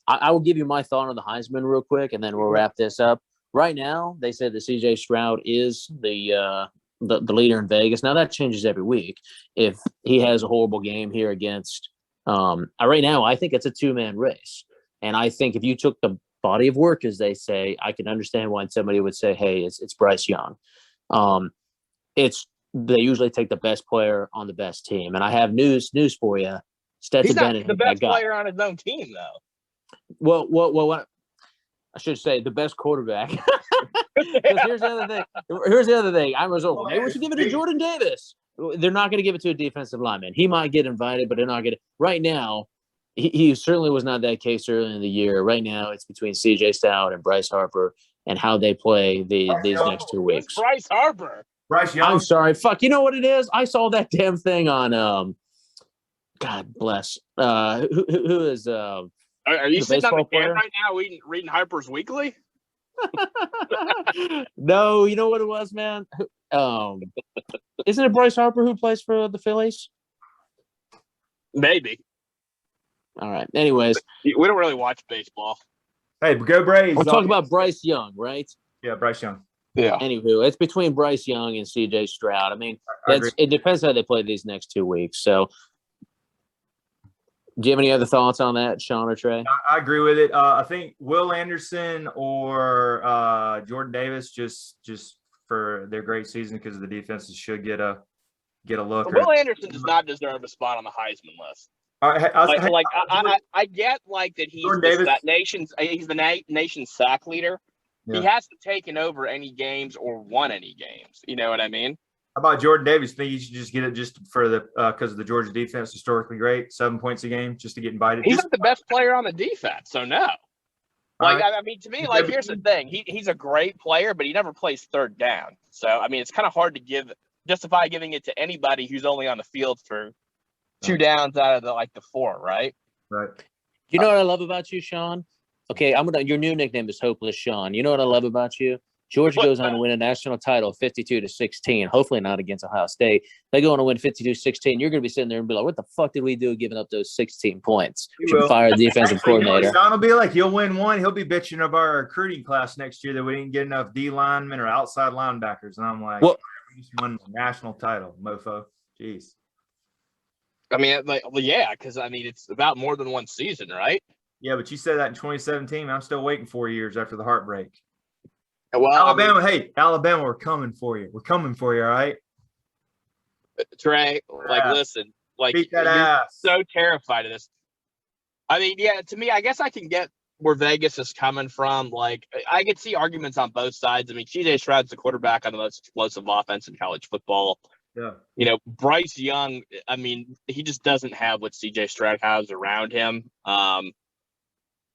I will give you my thought on the Heisman real quick, and then we'll wrap this up. Right now, they said that C.J. Stroud is the leader in Vegas. Now, that changes every week. If he has a horrible game here against right now, I think it's a two-man race. And I think if you took the body of work, as they say, I can understand why somebody would say, hey, it's Bryce Young. They usually take the best player on the best team. And I have news for you. Stetson He's not Bennett, the best player on his own team, though. Well, I should say the best quarterback. Because here's the other thing. I was over. Maybe we should give it to Jordan Davis. They're not going to give it to a defensive lineman. He might get invited, but they're not going to. Right now, he certainly was not that case early in the year. Right now, it's between C.J. Stroud and Bryce Harper and how they play these next 2 weeks. Bryce Harper. Bryce Young. I'm sorry. Fuck. You know what it is? I saw that damn thing on God bless. Who is Are you sitting on the can right now reading Harper's Weekly? No, you know what it was, man? Isn't it Bryce Harper who plays for the Phillies? Maybe. All right. Anyways. We don't really watch baseball. Hey, go Braves. We're talking about Bryce Young, right? Yeah, Bryce Young. Yeah. Anywho, it's between Bryce Young and C.J. Stroud. I mean, it depends how they play these next 2 weeks. So, do you have any other thoughts on that, Sean or Trey? I agree with it. I think Will Anderson or Jordan Davis just for their great season because the defenses should get a look. Will Anderson does not deserve a spot on the Heisman list. I get like that he's the nation's sack leader. Yeah. He hasn't taken over any games or won any games. You know what I mean? How about Jordan Davis? Think you should just get it just for the because of the Georgia defense historically great, 7 points a game just to get invited. He's not the best player on the defense, so no. Like I mean, to me, like here's the thing: he's a great player, but he never plays third down. So I mean, it's kind of hard to justify giving it to anybody who's only on the field for 2 downs out of the 4, right? Right. You know what I love about you, Sean? Okay, your new nickname is Hopeless Sean. You know what I love about you? Georgia goes on to win a national title 52-16. Hopefully not against Ohio State. They go on to win 52-16. You're going to be sitting there and be like, what the fuck did we do giving up those 16 points? We should fire the defensive coordinator. Sean will be like, he'll win one. He'll be bitching of our recruiting class next year that we didn't get enough D linemen or outside linebackers. And I'm like, we just won the national title, mofo. Jeez. I mean, because I mean, it's about more than one season, right? Yeah, but you said that in 2017. I'm still waiting 4 years after the heartbreak. Well, Alabama, Alabama, we're coming for you. We're coming for you, all right? Trey, listen, beat that you're ass. So terrified of this. I mean, yeah, to me, I guess I can get where Vegas is coming from. Like, I could see arguments on both sides. I mean, C.J. Stroud's the quarterback on the most explosive offense in college football. Yeah. You know, Bryce Young, I mean, he just doesn't have what C.J. Stroud has around him.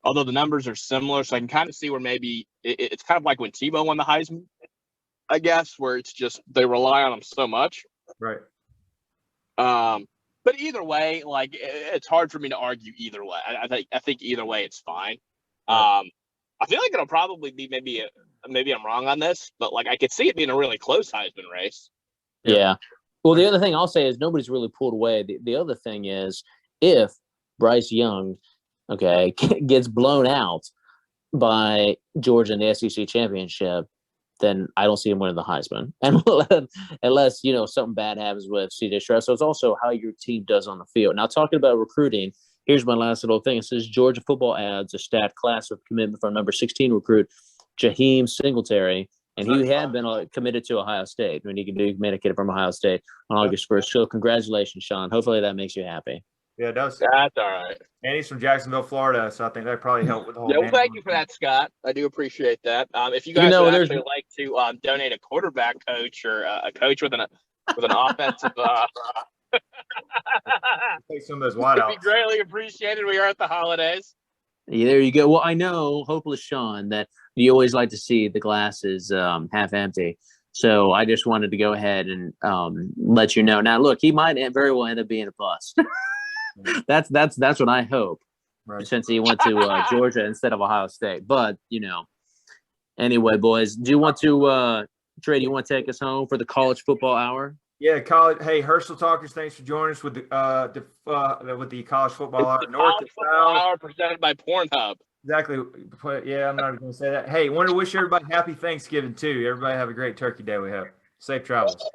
Although the numbers are similar, so I can kind of see where maybe it's kind of like when Tebow won the Heisman, I guess, where it's just they rely on him so much. Right. But either way, like it's hard for me to argue either way. I think either way it's fine. I feel like it'll probably be maybe I'm wrong on this, but like I could see it being a really close Heisman race. Yeah. Well, the other thing I'll say is nobody's really pulled away. The other thing is if Bryce Young gets blown out by Georgia in the SEC championship, then I don't see him winning the Heisman. And unless, something bad happens with C.J. Stroud. So it's also how your team does on the field. Now, talking about recruiting, here's my last little thing. It says Georgia football adds a stat class of commitment for number 16 recruit, Jaheim Singletary. And he had been committed to Ohio State when he communicated from Ohio State on August 1st. So congratulations, Sean. Hopefully that makes you happy. Yeah, it does. That's all right. And he's from Jacksonville, Florida, so I think that probably helped with the whole. Yeah, well, thank you for that, Scott. I do appreciate that. If you guys would actually like to donate a quarterback coach or a coach with an offensive, take some of those wideouts. It'd be greatly appreciated. We are at the holidays. Yeah, there you go. Well, I know, Hopeless Sean, that you always like to see the glasses half empty. So I just wanted to go ahead and let you know. Now, look, he might very well end up being a bust. That's what I hope, right, since he went to Georgia instead of Ohio State. But, anyway, boys, do you want to Trey, do you want to take us home for the college football hour? Yeah, college. Hey, Herschel Talkers, thanks for joining us with the college football hour. The college football hour presented by Pornhub. Exactly. Yeah, I'm not even going to say that. Hey, want to wish everybody happy Thanksgiving too. Everybody have a great Turkey Day. We hope. Safe travels.